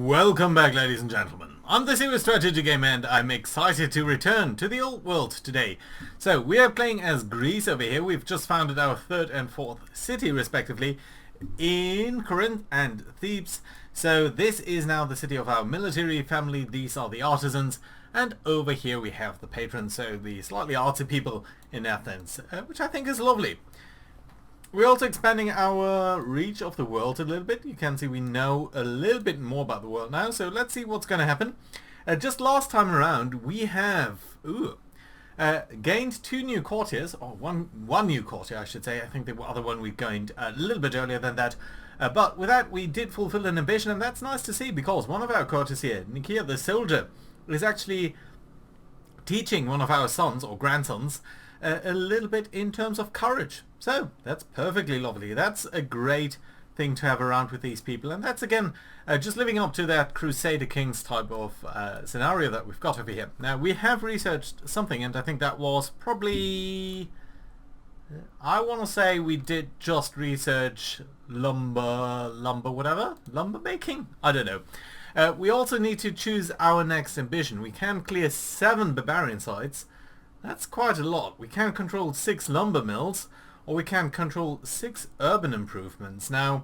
Welcome back, ladies and gentlemen. I'm the Serious Strategy Game and I'm excited to return to the old world today. So we are playing as Greece over here. We've just founded our third and fourth city respectively in Corinth and Thebes. So this is now the city of our military family. These are the artisans, and over here we have the patrons, so the slightly artsy people in Athens, which I think is lovely. We're also expanding our reach of the world a little bit. You can see we know a little bit more about the world now, so let's see what's going to happen. Just last time around we have gained 2 new courtiers, or one new courtier I should say. I think the other one we gained a little bit earlier than that. But with that we did fulfill an ambition, and that's nice to see, because one of our courtiers here, Nikia the soldier, is actually teaching one of our sons or grandsons a little bit in terms of courage. So that's perfectly lovely. That's a great thing to have around with these people, and that's again just living up to that Crusader Kings type of scenario that we've got over here. Now we have researched something, and I think that was probably, I want to say we did just research lumber making? I don't know. We also need to choose our next ambition. We can clear 7 barbarian sites. That's quite a lot. We can control 6 lumber mills, or we can control 6 urban improvements. Now,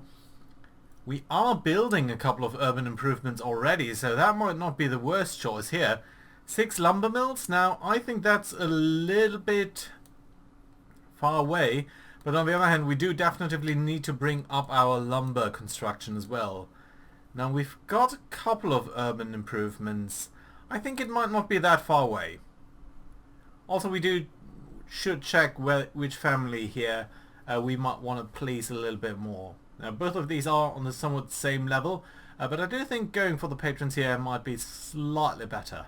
we are building a couple of urban improvements already, so that might not be the worst choice here. 6 lumber mills? Now, I think that's a little bit far away, but on the other hand, we do definitely need to bring up our lumber construction as well. Now, we've got a couple of urban improvements. I think it might not be that far away. Also, we should check which family here we might want to please a little bit more. Now, both of these are on the somewhat same level, but I do think going for the patrons here might be slightly better.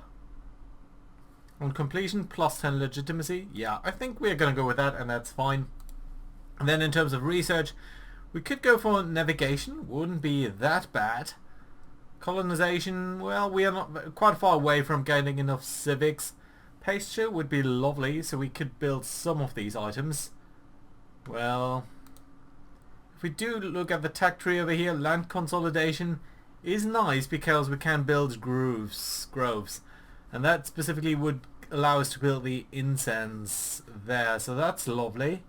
On completion, plus 10 legitimacy. Yeah, I think we're going to go with that, and that's fine. And then in terms of research, we could go for navigation. Wouldn't be that bad. Colonization, well, we are not quite far away from gaining enough civics. Pasture would be lovely, so we could build some of these items. Well, if we do look at the tech tree over here, land consolidation is nice because we can build groves, and that specifically would allow us to build the incense there, so that's lovely.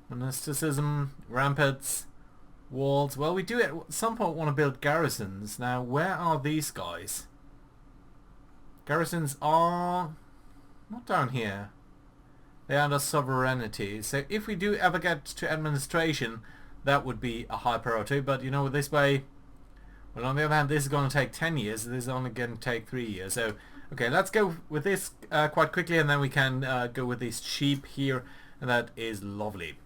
Monasticism, ramparts, walls. Well, we do at some point want to build garrisons. Now, where are these guys? Garrisons are not down here. They are under sovereignty. So if we do ever get to administration, that would be a high priority. But you know, this way, well, on the other hand, this is going to take 10 years. This is only going to take 3 years. So, okay, let's go with this quite quickly, and then we can go with these sheep here, and that is lovely.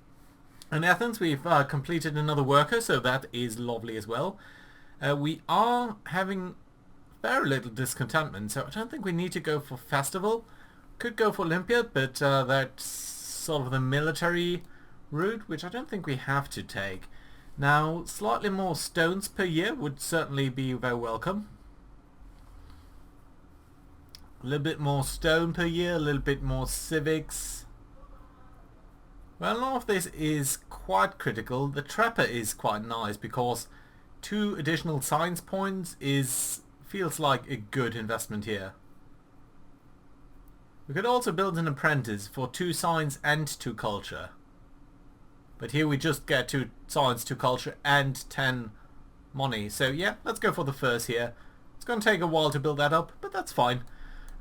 In Athens, we've completed another worker, so that is lovely as well. We are having very little discontentment, so I don't think we need to go for festival. Could go for Olympiad, but that's sort of the military route, which I don't think we have to take. Now, slightly more stones per year would certainly be very welcome. A little bit more stone per year, a little bit more civics. Well, a lot of this is quite critical. The trapper is quite nice because 2 additional science points feels like a good investment here. We could also build an apprentice for 2 science and 2 culture. But here we just get 2 science, 2 culture and 10 money. So yeah, let's go for the first here. It's going to take a while to build that up, but that's fine.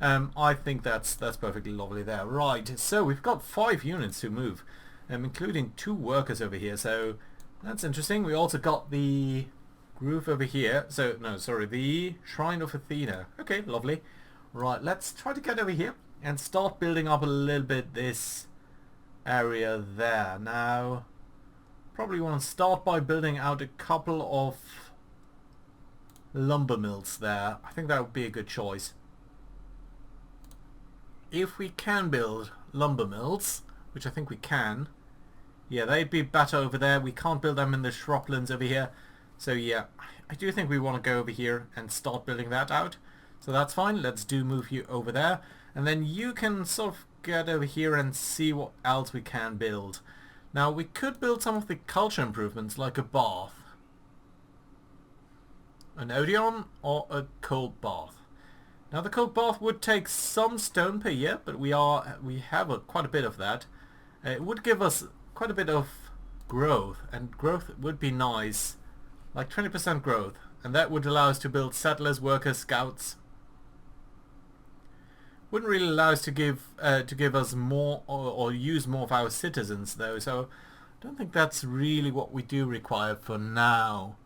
I think that's perfectly lovely there. Right, so we've got 5 units to move, including 2 workers over here. So that's interesting. We also got the groove over here. So, no, sorry, the Shrine of Athena. Okay, lovely. Right, let's try to get over here and start building up a little bit this area there. Now, probably want to start by building out a couple of lumber mills there. I think that would be a good choice. If we can build lumber mills, which I think we can, yeah, they'd be better over there. We can't build them in the shrublands over here. So yeah, I do think we want to go over here and start building that out. So that's fine. Let's move you over there. And then you can sort of get over here and see what else we can build. Now, we could build some of the culture improvements, like a bath. An Odeon or a cold bath? Now the cold bath would take some stone per year, but we have quite a bit of that. It would give us quite a bit of growth, and growth would be nice, like 20% growth, and that would allow us to build settlers, workers, scouts. Wouldn't really allow us to give us more or use more of our citizens though, so I don't think that's really what we do require for now.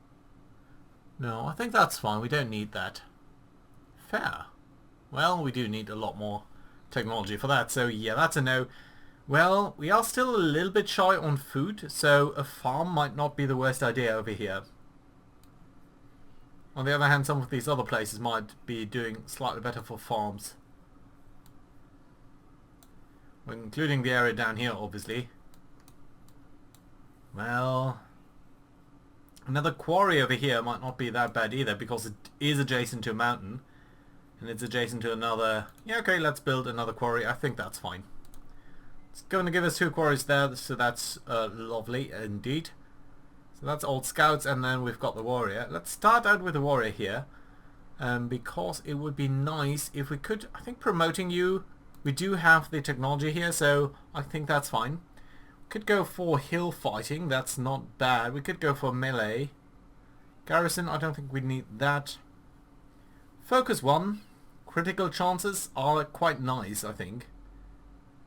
No, I think that's fine. We don't need that. Fair. Well, we do need a lot more technology for that, so yeah, that's a no. Well, we are still a little bit shy on food, so a farm might not be the worst idea over here. On the other hand, some of these other places might be doing slightly better for farms. Well, including the area down here, obviously. Well, another quarry over here might not be that bad either, because it is adjacent to a mountain. And it's adjacent to another... Yeah, okay, let's build another quarry. I think that's fine. It's going to give us 2 quarries there, so that's lovely indeed. So that's old scouts, and then we've got the warrior. Let's start out with the warrior here. Because it would be nice if we could... I think promoting you... We do have the technology here, so I think that's fine. We could go for hill fighting. That's not bad. We could go for melee. Garrison, I don't think we need that. Focus 1. Critical chances are quite nice, I think.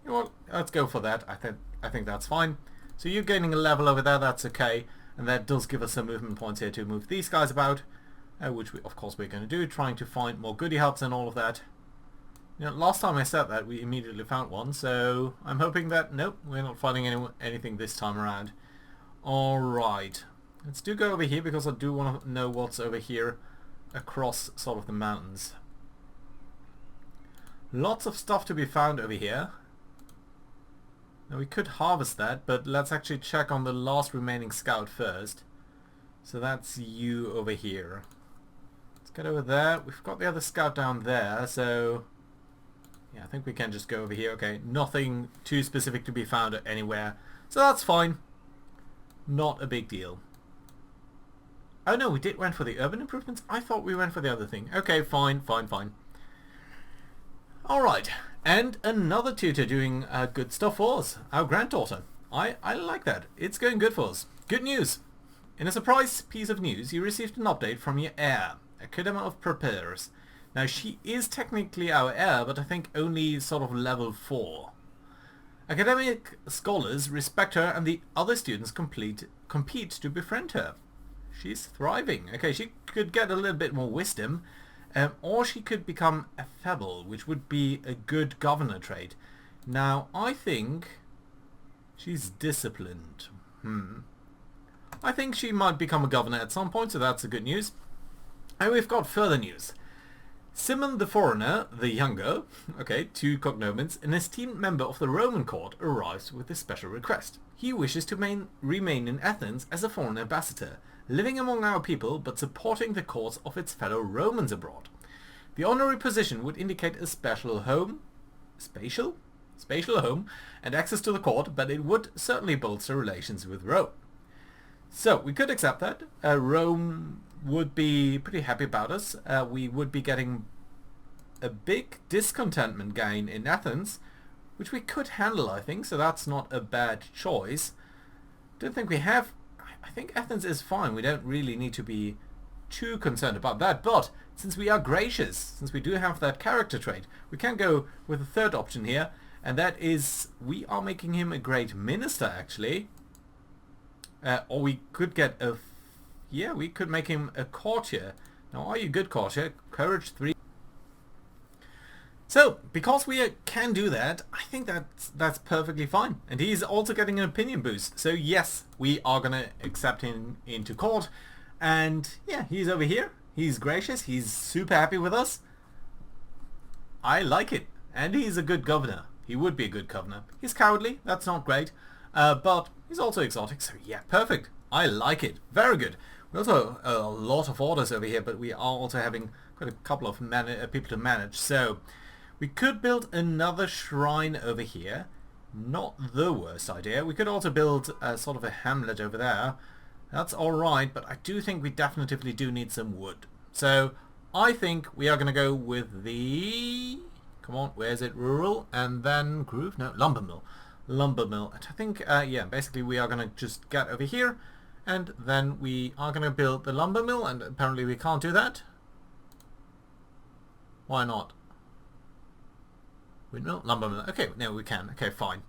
You know what? Let's go for that. I think that's fine. So you're gaining a level over there. That's okay. And that does give us some movement points here to move these guys about. Which, of course, we're going to do. Trying to find more goodie hubs and all of that. You know, last time I said that, we immediately found one. So I'm hoping that... Nope, we're not finding anything this time around. Alright. Let's go over here because I do want to know what's over here across sort of the mountains. Lots of stuff to be found over here. Now we could harvest that, but let's actually check on the last remaining scout first. So that's you over here. Let's get over there. We've got the other scout down there, so... Yeah, I think we can just go over here. Okay, nothing too specific to be found anywhere. So that's fine. Not a big deal. Oh no, we went for the urban improvements? I thought we went for the other thing. Okay, fine. Alright, and another tutor doing good stuff for us. Our granddaughter. I like that. It's going good for us. Good news. In a surprise piece of news, you received an update from your heir, Academy of Preparers. Now she is technically our heir, but I think only sort of level 4. Academic scholars respect her and the other students compete to befriend her. She's thriving. Okay, she could get a little bit more wisdom, or she could become a fable, which would be a good governor trait. Now, I think she's disciplined. I think she might become a governor at some point, so that's a good news. And we've got further news. Simon the Foreigner, the Younger, okay, 2 cognomens, an esteemed member of the Roman court, arrives with a special request. He wishes to remain in Athens as a foreign ambassador, living among our people but supporting the cause of its fellow Romans abroad. The honorary position would indicate a spatial home, and access to the court, but it would certainly bolster relations with Rome. So, we could accept that. Rome would be pretty happy about us. We would be getting a big discontentment gain in Athens, which we could handle, I think, so that's not a bad choice. Don't think we have... I think Athens is fine. We don't really need to be too concerned about that, but since we are gracious, since we do have that character trait, we can go with a third option here, and that is we are making him a great minister, actually. Or we could get a... Yeah, we could make him a courtier. Now, are you good courtier? Courage 3. So, because we can do that, I think that's perfectly fine. And he's also getting an opinion boost. So yes, we are going to accept him into court. And yeah, he's over here. He's gracious. He's super happy with us. I like it. And he's a good governor. He would be a good governor. He's cowardly. That's not great. But he's also exotic. So yeah, perfect. I like it. Very good. We also have a lot of orders over here, but we are also having quite a couple of people to manage. So we could build another shrine over here. Not the worst idea. We could also build sort of a hamlet over there. That's alright, but I do think we definitively do need some wood. So I think we are going to go with the... Come on, where's it? Rural, and then groove? No, lumber mill. Lumber mill. And I think, yeah, basically we are going to just get over here, and then we are going to build the lumber mill, and apparently we can't do that. Why not? We no lumber mill. Okay, no, we can. Okay, fine.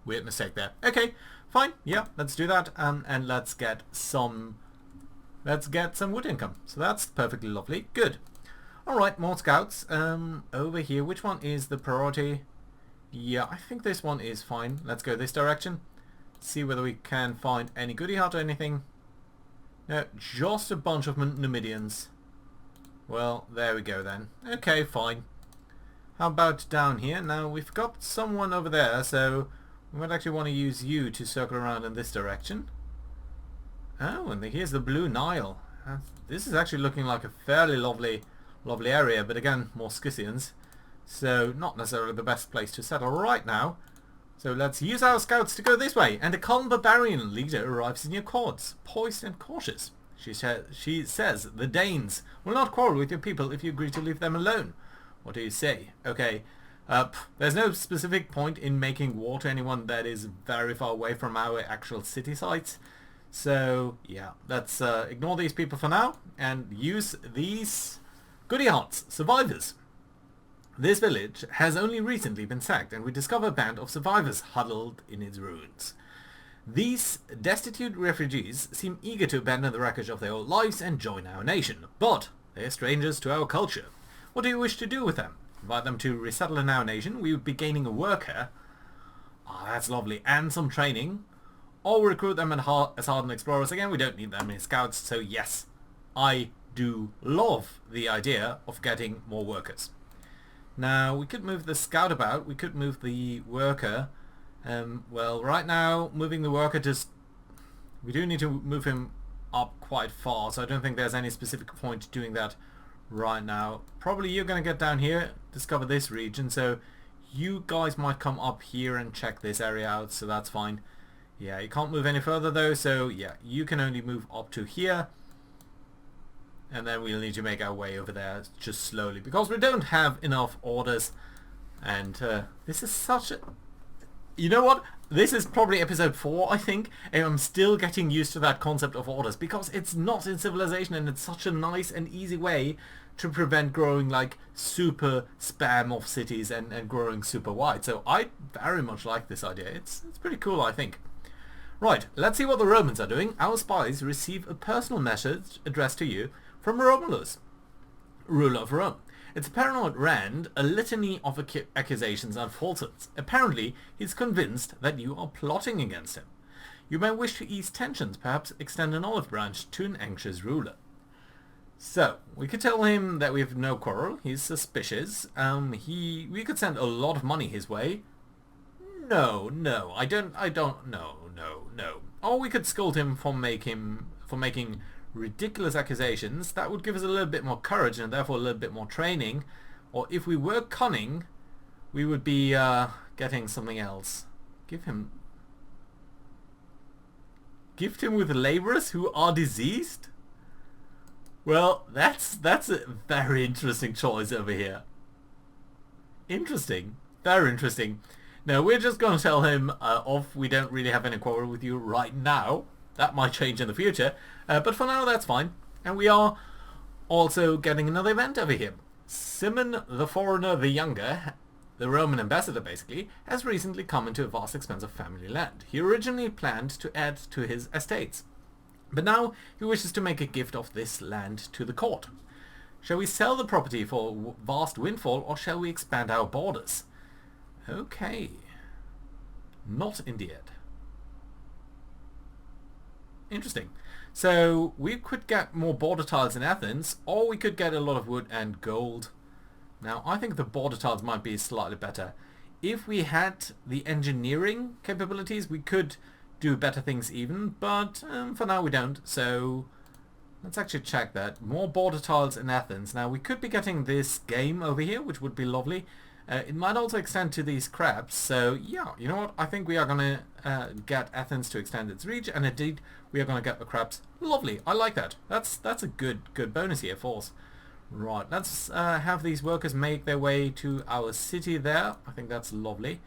Weird mistake there. Okay, fine. Yeah, let's do that, and let's get some wood income. So that's perfectly lovely. Good. Alright, more scouts. Over here, which one is the priority? Yeah, I think this one is fine. Let's go this direction. See whether we can find any goodie hut or anything. No, just a bunch of Numidians. Well, there we go then. Okay, fine. How about down here? Now, we've got someone over there, so we might actually want to use you to circle around in this direction. Oh, and here's the Blue Nile. This is actually looking like a fairly lovely area, but again, more Scythians. So, not necessarily the best place to settle right now. So let's use our scouts to go this way. And a calm barbarian leader arrives in your courts, poised and cautious. She says, the Danes will not quarrel with your people if you agree to leave them alone. What do you say? Okay. There's no specific point in making war to anyone that is very far away from our actual city sites. So, yeah, let's ignore these people for now and use these goodie huts, survivors. This village has only recently been sacked, and we discover a band of survivors huddled in its ruins. These destitute refugees seem eager to abandon the wreckage of their old lives and join our nation, but they are strangers to our culture. What do you wish to do with them? Invite them to resettle in our nation? We would be gaining a worker. Ah, that's lovely. And some training. Or recruit them as hardened explorers. Again, we don't need that many scouts, so yes, I do love the idea of getting more workers. Now, we could move the scout about. We could move the worker. Well, right now, moving the worker just... We do need to move him up quite far, so I don't think there's any specific point doing that right now. Probably you're going to get down here, discover this region, so you guys might come up here and check this area out, so that's fine. Yeah, you can't move any further though, so yeah, you can only move up to here. And then we'll need to make our way over there just slowly, because we don't have enough orders. And this is such a... You know what? This is probably episode 4, I think, and I'm still getting used to that concept of orders, because it's not in Civilization, and it's such a nice and easy way to prevent growing like super spam of cities and growing super wide. So I very much like this idea. It's pretty cool, I think. Right, let's see what the Romans are doing. Our spies receive a personal message addressed to you from Romulus, ruler of Rome. It's apparent at Rand a litany of accusations and falsehoods. Apparently, he's convinced that you are plotting against him. You may wish to ease tensions, perhaps extend an olive branch to an anxious ruler. So, we could tell him that we have no quarrel. He's suspicious. We could send a lot of money his way. No, I don't, no. Or we could scold him for making ridiculous accusations. That would give us a little bit more courage and therefore a little bit more training. Or if we were cunning, we would be getting something else. Gift him with laborers who are diseased? Well, that's a very interesting choice over here. Interesting. Very interesting. No, we're just going to tell him off. We don't really have any quarrel with you right now. That might change in the future. But for now, that's fine. And we are also getting another event over here. Simon the Foreigner the Younger, the Roman ambassador basically, has recently come into a vast expanse of family land. He originally planned to add to his estates, but now he wishes to make a gift of this land to the court. Shall we sell the property for a vast windfall, or shall we expand our borders? Okay. Not indeed. Interesting. So we could get more border tiles in Athens, or we could get a lot of wood and gold. Now I think the border tiles might be slightly better. If we had the engineering capabilities, we could do better things even, but for now we don't. So let's actually check that. More border tiles in Athens. Now we could be getting this game over here, which would be lovely. It might also extend to these crabs, so yeah, you know what, I think we are going to get Athens to extend its reach, and indeed we are going to get the crabs. Lovely, I like that. That's a good bonus here for us. Right, let's have these workers make their way to our city there. I think that's lovely.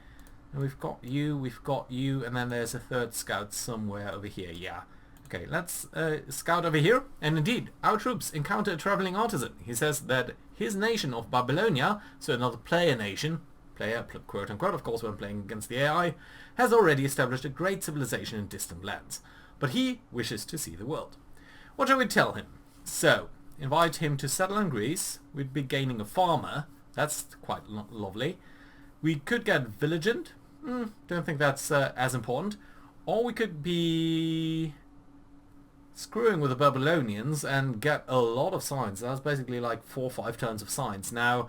And we've got you, and then there's a third scout somewhere over here, yeah. Okay, let's scout over here, and indeed, our troops encounter a traveling artisan. He says that his nation of Babylonia, so another player nation, player quote unquote, of course when playing against the AI, has already established a great civilization in distant lands. But he wishes to see the world. What shall we tell him? So, invite him to settle in Greece. We'd be gaining a farmer. That's quite lovely. We could get villagant. Don't think that's as important. Or we could be screwing with the Babylonians and get a lot of science. That's basically like 4 or 5 turns of science. Now,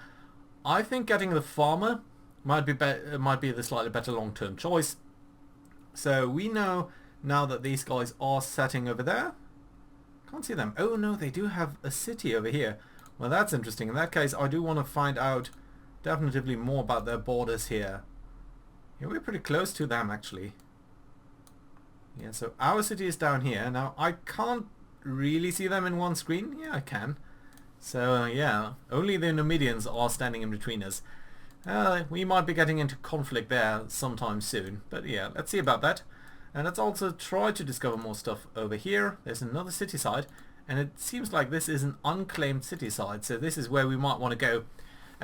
I think getting the farmer might be the slightly better long-term choice. So we know now that these guys are setting over there. Can't see them. Oh no, they do have a city over here. Well, that's interesting. In that case, I do want to find out definitively more about their borders here. Yeah, we're pretty close to them actually. Yeah, so our city is down here. Now, I can't really see them in one screen. Yeah, I can. So, yeah, only the Numidians are standing in between us. We might be getting into conflict there sometime soon. But yeah, let's see about that. And let's also try to discover more stuff over here. There's another city side. And it seems like this is an unclaimed city side. So this is where we might want to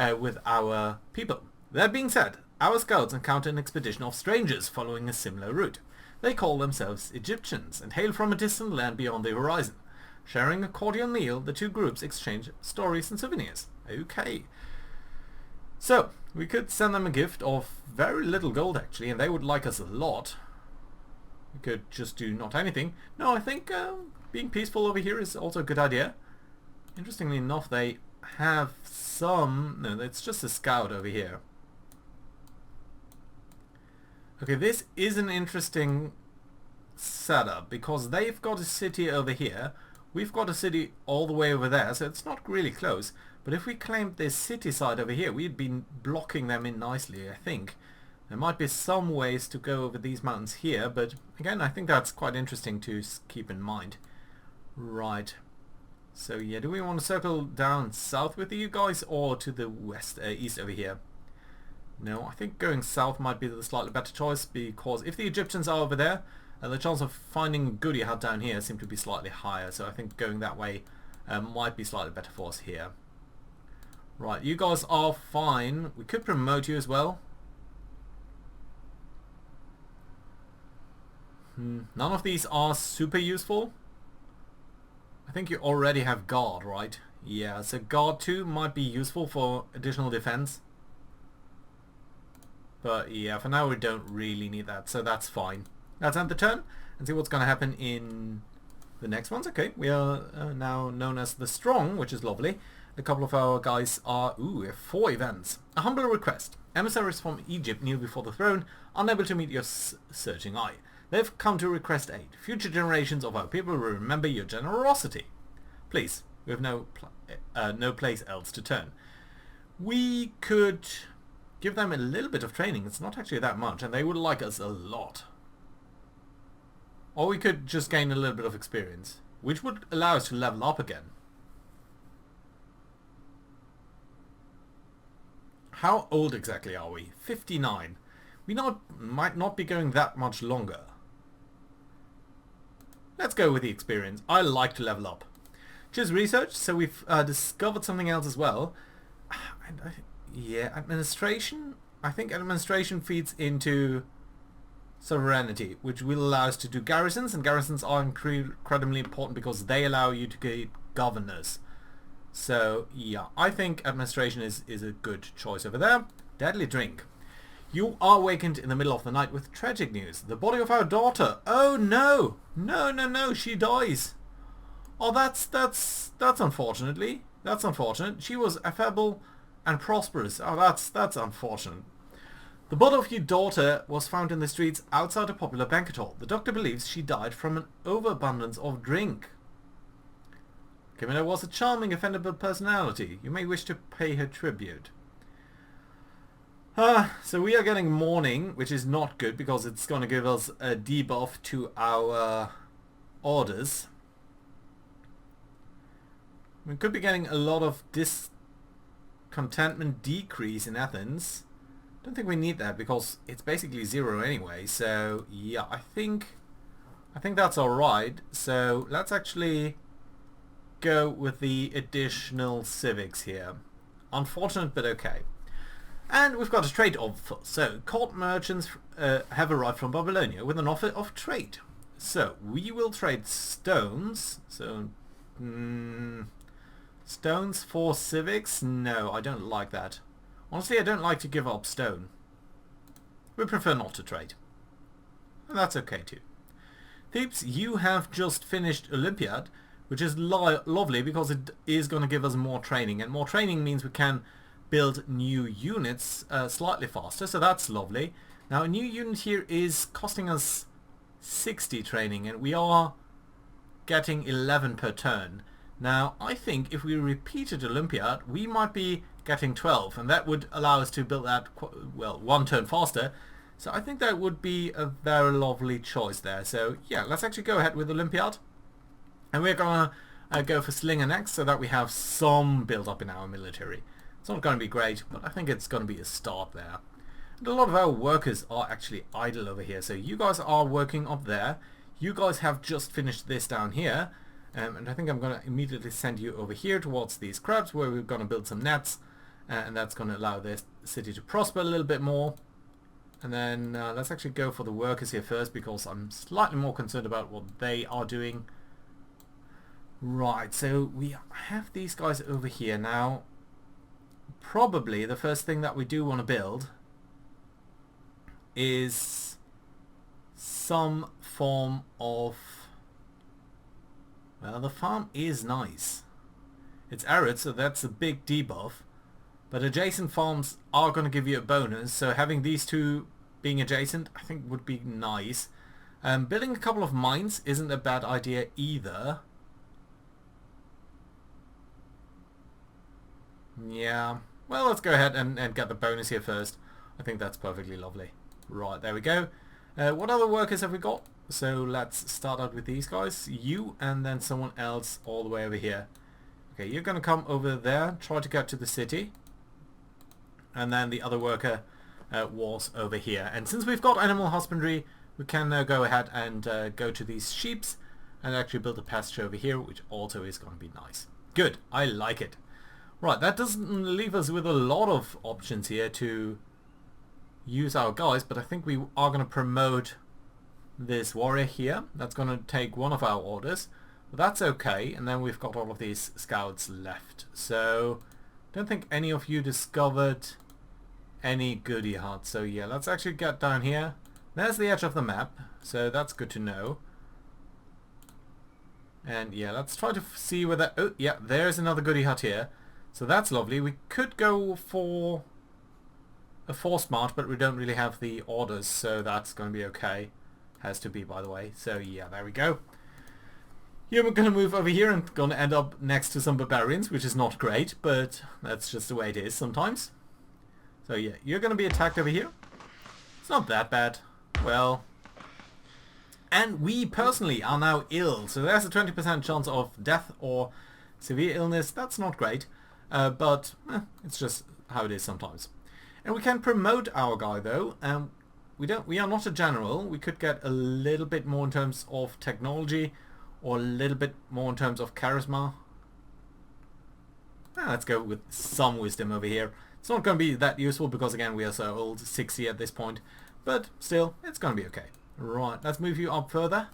go with our people. That being said, our scouts encounter an expedition of strangers following a similar route. They call themselves Egyptians and hail from a distant land beyond the horizon. Sharing a cordial meal, the two groups exchange stories and souvenirs. Okay. So, we could send them a gift of very little gold actually, and they would like us a lot. We could just do not anything. No, I think being peaceful over here is also a good idea. Interestingly enough, they have some... No, it's just a scout over here. Okay, this is an interesting setup because they've got a city over here. We've got a city all the way over there, so it's not really close. But if we claimed this city side over here, we'd be blocking them in nicely, I think. There might be some ways to go over these mountains here, but again, I think that's quite interesting to keep in mind. Right. So yeah, do we want to circle down south with you guys or to the west, east over here? No, I think going south might be the slightly better choice because if the Egyptians are over there, the chance of finding good you had down here seem to be slightly higher. So I think going that way might be slightly better for us here. Right, you guys are fine. We could promote you as well. None of these are super useful. I think you already have guard, right? Yeah, so guard 2 might be useful for additional defense. But yeah, for now we don't really need that, so that's fine. Let's end the turn and see what's going to happen in the next ones. Okay, we are now known as the Strong, which is lovely. A couple of our guys are... Ooh, we have 4 events. A humble request. Emissaries from Egypt kneel before the throne, unable to meet your searching eye. They've come to request aid. Future generations of our people will remember your generosity. Please, we have no place else to turn. We could... give them a little bit of training. It's not actually that much, and they would like us a lot. Or we could just gain a little bit of experience, which would allow us to level up again. How old exactly are we? 59. We might not be going that much longer. Let's go with the experience. I like to level up. Choose research, so we've discovered something else as well. Yeah, administration. I think administration feeds into sovereignty, which will allow us to do garrisons, and garrisons are incredibly important because they allow you to get governors. So yeah, I think administration is a good choice over there. Deadly drink. You are awakened in the middle of the night with tragic news. The body of our daughter. Oh no! No, she dies. Oh, that's unfortunately. That's unfortunate. She was affable and prosperous. Oh, that's unfortunate. The body of your daughter was found in the streets outside a popular banquet hall. The doctor believes she died from an overabundance of drink. Camilla was a charming, offendable personality. You may wish to pay her tribute. So we are getting morning, which is not good because it's going to give us a debuff to our orders. We could be getting a lot of discontentment decrease in Athens. Don't think we need that because it's basically 0 anyway. So yeah, I think that's alright. So let's actually go with the additional civics here. Unfortunate, but okay. And we've got a trade offer. So court merchants have arrived from Babylonia with an offer of trade. So we will trade stones. So stones for civics? No, I don't like that. Honestly, I don't like to give up stone. We prefer not to trade. And that's okay too. Thebes, you have just finished Olympiad, which is lovely because it is going to give us more training. And more training means we can build new units slightly faster, so that's lovely. Now a new unit here is costing us 60 training and we are getting 11 per turn. Now I think if we repeated Olympiad we might be getting 12 and that would allow us to build that, well, 1 turn faster. So I think that would be a very lovely choice there. So yeah, let's actually go ahead with Olympiad. And we're going to go for Slinger next so that we have some build up in our military. It's not going to be great, but I think it's going to be a start there. And a lot of our workers are actually idle over here. So you guys are working up there. You guys have just finished this down here. And I think I'm going to immediately send you over here towards these crabs where we're going to build some nets. And that's going to allow this city to prosper a little bit more. And then let's actually go for the workers here first because I'm slightly more concerned about what they are doing. Right, so we have these guys over here now. Probably the first thing that we do want to build is some form of... Well, the farm is nice. It's arid, so that's a big debuff. But adjacent farms are going to give you a bonus, so having these two being adjacent I think would be nice. Building a couple of mines isn't a bad idea either. Yeah, well, let's go ahead and get the bonus here first. I think that's perfectly lovely. Right, there we go. What other workers have we got? So let's start out with these guys. You and then someone else all the way over here. Okay, you're going to come over there, try to get to the city. And then the other worker was over here. And since we've got animal husbandry, we can now go ahead and go to these sheeps and actually build a pasture over here, which also is going to be nice. Good, I like it. Right, that doesn't leave us with a lot of options here to use our guys, but I think we are going to promote this warrior here. That's going to take one of our orders, but that's okay. And then we've got all of these scouts left. So, don't think any of you discovered any goodie huts. So yeah, let's actually get down here. There's the edge of the map, so that's good to know. And yeah, let's try to see whether... Oh yeah, there's another goodie hut here. So that's lovely. We could go for a forced march, but we don't really have the orders, so that's going to be okay. Has to be, by the way. So yeah, there we go. Here we're going to move over here and going to end up next to some barbarians, which is not great, but that's just the way it is sometimes. So yeah, you're going to be attacked over here. It's not that bad. Well, and we personally are now ill, so there's a 20% chance of death or severe illness. That's not great. But it's just how it is sometimes. And we can promote our guy though. We are not a general. We could get a little bit more in terms of technology or a little bit more in terms of charisma. Let's go with some wisdom over here. It's not going to be that useful because again we are so old, 60 at this point. But still, it's going to be okay. Right, let's move you up further.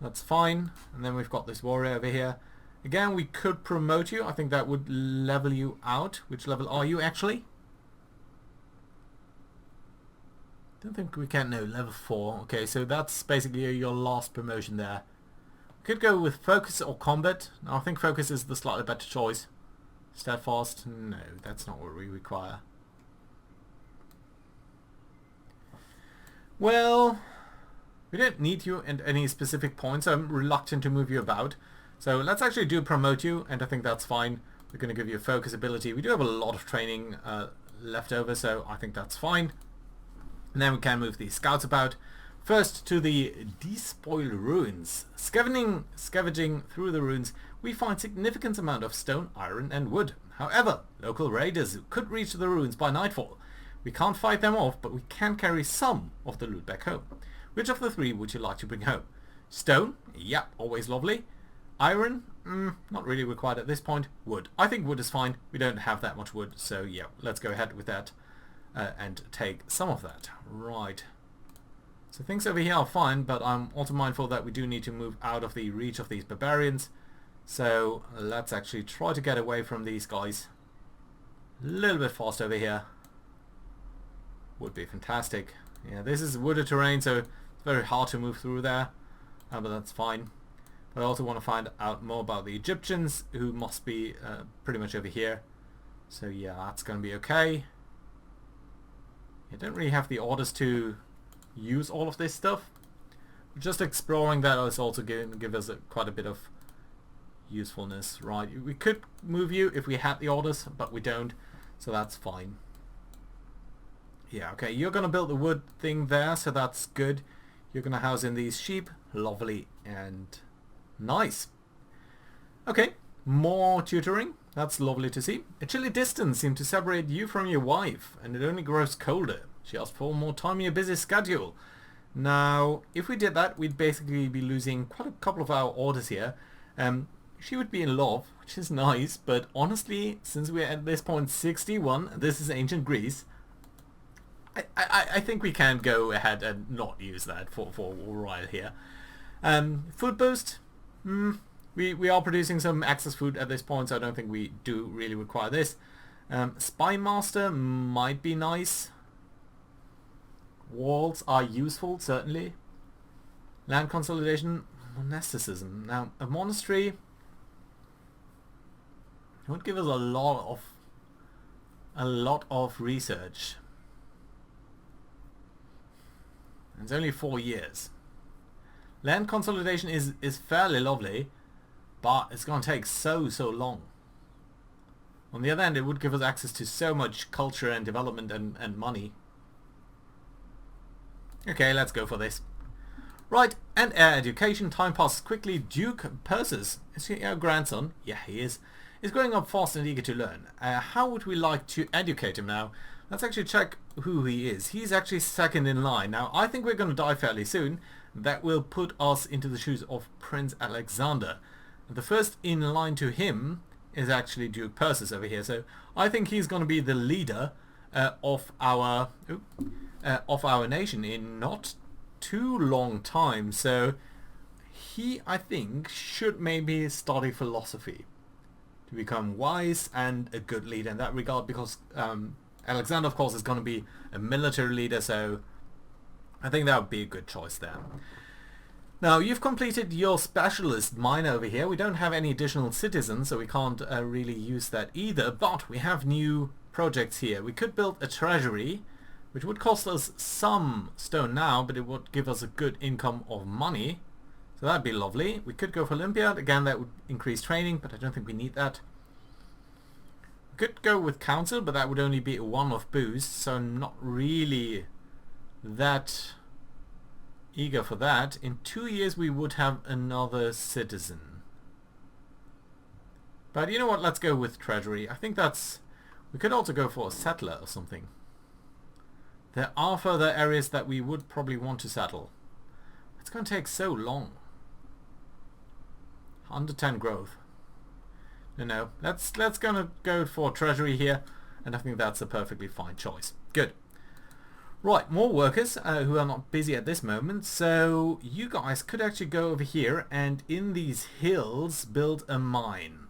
That's fine. And then we've got this warrior over here. Again, we could promote you. I think that would level you out. Which level are you actually? Don't think we can. No, level 4. Okay, so that's basically your last promotion there. Could go with focus or combat. Now, I think focus is the slightly better choice. Steadfast? No, that's not what we require. Well, we don't need you at any specific points. I'm reluctant to move you about. So let's actually do promote you, and I think that's fine. We're going to give you a focus ability. We do have a lot of training left over, so I think that's fine. And then we can move the scouts about. First to the despoiled ruins. Scavenging through the ruins, we find significant amount of stone, iron and wood. However, local raiders could reach the ruins by nightfall. We can't fight them off, but we can carry some of the loot back home. Which of the three would you like to bring home? Stone? Yeah, always lovely. Iron? Not really required at this point. Wood? I think wood is fine. We don't have that much wood, so yeah, let's go ahead with that and take some of that. Right. So things over here are fine, but I'm also mindful that we do need to move out of the reach of these barbarians. So let's actually try to get away from these guys. A little bit fast over here. Would be fantastic. Yeah, this is wooded terrain, so it's very hard to move through there. But that's fine. But I also want to find out more about the Egyptians, who must be pretty much over here. So yeah, that's going to be okay. I don't really have the orders to use all of this stuff. Just exploring that is also going to give us quite a bit of usefulness. Right, we could move you if we had the orders, but we don't, so that's fine. Yeah, okay, you're going to build the wood thing there, so that's good. You're going to house in these sheep. Lovely and nice. Okay, more tutoring. That's lovely to see. A chilly distance seemed to separate you from your wife, and it only grows colder. She asked for more time in your busy schedule. Now, if we did that, we'd basically be losing quite a couple of our orders here. She would be in love, which is nice, but honestly, since we're at this point 61, this is ancient Greece, I think we can go ahead and not use that for a while here. Food boost. We are producing some excess food at this point, so I don't think we do really require this. Spy Master might be nice. Walls are useful, certainly. Land consolidation, monasticism. Now, a monastery would give us a lot of research. It's only 4 years. Land consolidation is fairly lovely, but it's going to take so long. On the other hand, it would give us access to so much culture and development and money. Okay, let's go for this. Right, and our education. Time passes quickly. Duke Persis, is he our grandson? Yeah, he is. He's growing up fast and eager to learn. How would we like to educate him now? Let's actually check who he is. He's actually second in line. Now, I think we're going to die fairly soon. That will put us into the shoes of Prince Alexander. The first in line to him is actually Duke Persis over here. So I think he's going to be the leader of our nation in not too long time. So he, I think, should maybe study philosophy to become wise and a good leader in that regard, because Alexander, of course, is going to be a military leader, so I think that would be a good choice there. Now, you've completed your specialist mine over here. We don't have any additional citizens, so we can't really use that either, but we have new projects here. We could build a treasury, which would cost us some stone now, but it would give us a good income of money. So that'd be lovely. We could go for Olympiad. Again, that would increase training, but I don't think we need that. We could go with Council, but that would only be a one-off boost, so I'm not really that eager for that. In 2 years we would have another citizen. But you know what, let's go with treasury. I think that's... we could also go for a settler or something. There are further areas that we would probably want to settle. It's going to take so long. 110 growth. No, let's gonna go for treasury here, and I think that's a perfectly fine choice. Good. Right, more workers who are not busy at this moment, so you guys could actually go over here and in these hills build a mine.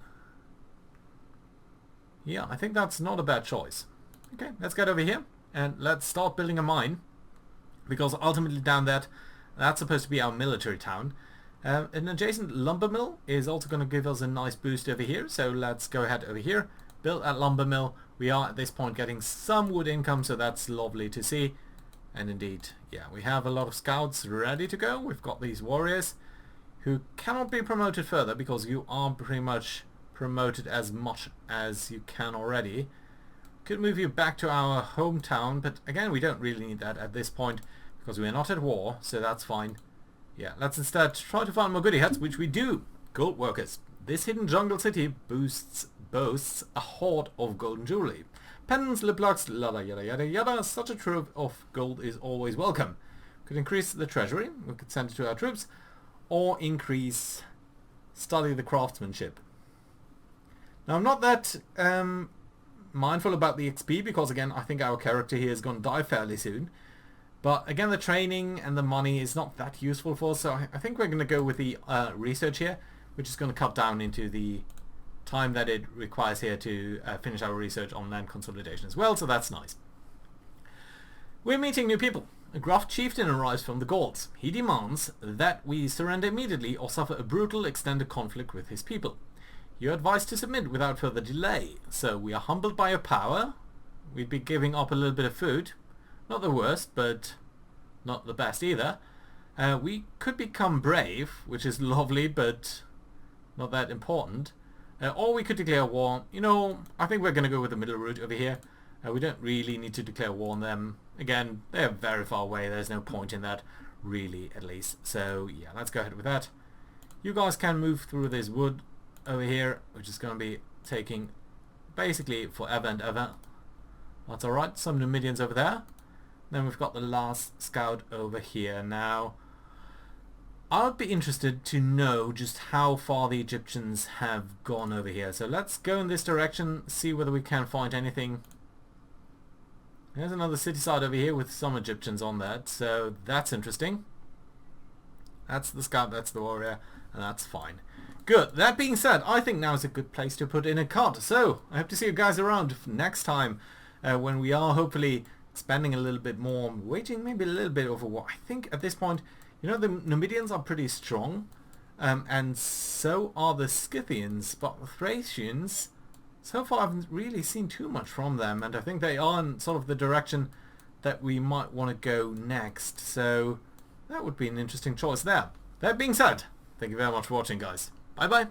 Yeah, I think that's not a bad choice. Okay, let's get over here and let's start building a mine, because ultimately down that's supposed to be our military town. An adjacent lumber mill is also going to give us a nice boost over here, so let's go ahead over here, build that lumber mill. We are at this point getting some wood income, so that's lovely to see. And indeed, yeah, we have a lot of scouts ready to go. We've got these warriors who cannot be promoted further because you are pretty much promoted as much as you can already. Could move you back to our hometown, but again, we don't really need that at this point because we are not at war, so that's fine. Yeah, let's instead try to find more goody huts, which we do. Gold workers. This hidden jungle city boasts a hoard of golden jewelry. Pendants, lip locks, yada yada yada yada. Such a trove of gold is always welcome. Could increase the treasury. We could send it to our troops, or study the craftsmanship. Now I'm not that mindful about the XP because again I think our character here is going to die fairly soon. But again, the training and the money is not that useful for us, so I think we're going to go with the research here, which is going to cut down into the time that it requires here to finish our research on land consolidation as well, so that's nice. We're meeting new people. A gruff chieftain arrives from the Gauls. He demands that we surrender immediately or suffer a brutal extended conflict with his people. You're advised to submit without further delay, so we are humbled by your power. We'd be giving up a little bit of food. Not the worst, but not the best either. We could become brave, which is lovely, but not that important. Or we could declare war. You know, I think we're going to go with the middle route over here. We don't really need to declare war on them. Again, they're very far away. There's no point in that, really, at least. So, yeah, let's go ahead with that. You guys can move through this wood over here, which is going to be taking basically forever and ever. That's alright. Some Numidians over there. Then we've got the last scout over here. Now, I would be interested to know just how far the Egyptians have gone over here. So let's go in this direction, see whether we can find anything. There's another city side over here with some Egyptians on that, so that's interesting. That's the scout, that's the warrior, and that's fine. Good. That being said, I think now is a good place to put in a cut. So, I hope to see you guys around next time when we are hopefully spending a little bit more, waging maybe a little bit over war. I think at this point, you know, the Numidians are pretty strong, and so are the Scythians, but the Thracians, so far I haven't really seen too much from them, and I think they are in sort of the direction that we might want to go next, so that would be an interesting choice there. That being said, thank you very much for watching, guys. Bye bye.